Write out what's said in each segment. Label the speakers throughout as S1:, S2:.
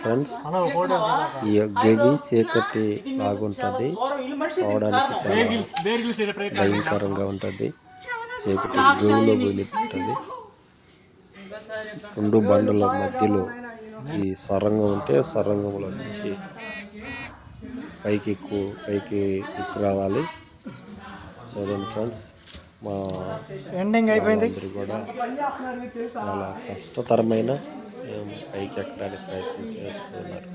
S1: Friends, ఈ గది చీకటి లాగుంటుంది, పోవడానికి చాలా భయంకరంగా ఉంటుంది. చీకటి గవిలో వెలుగుతుంది. రెండు బండల మధ్యలో ఈ సొరంగం ఉంటే సొరంగంలో నుంచి పైకి ఎక్కి రావాలి. చూడండి ఫ్రెండ్స్, మా
S2: ఎండింగ్ అయిపోయింది.
S1: కూడా చాలా కష్టతరమైన పైకి ఎక్కడానికి ప్రయత్నం చేస్తున్నారు.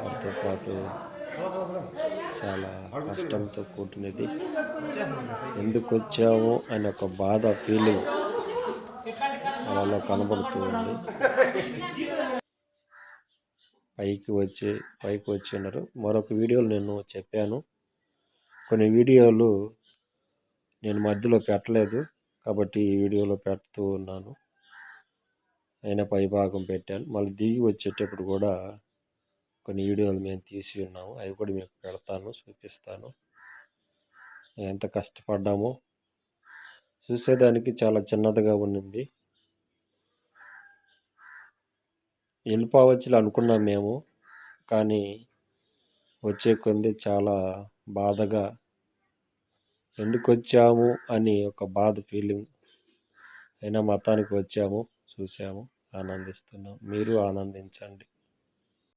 S1: వాటితో పాటు చాలా కష్టంతో కూడినది. ఎందుకు వచ్చాము అనే ఒక బాధ ఫీలింగ్ వాళ్ళలో కనబడుతూ ఉంది. పైకి వచ్చినారు. మరొక వీడియోలు నేను చెప్పాను, కొన్ని వీడియోలు నేను మధ్యలో పెట్టలేదు కాబట్టి ఈ వీడియోలో పెడుతూ ఉన్నాను. అయినా పై భాగం పెట్టాను. మళ్ళీ దిగి వచ్చేటప్పుడు కూడా కొన్ని వీడియోలు మేము తీసి ఉన్నాము, అవి కూడా మీకు పెడతాను, చూపిస్తాను. ఎంత కష్టపడ్డామో చూసేదానికి చాలా చిన్నదిగా ఉండింది. వెళ్ళిపోవచ్చులు అనుకున్నాం మేము, కానీ వచ్చే కొద్ది చాలా బాధగా, ఎందుకు వచ్చాము అని ఒక బాధ ఫీలింగ్. అయినా మతానికి వచ్చాము, చూసాము, ఆనందిస్తున్నాం. మీరు ఆనందించండి.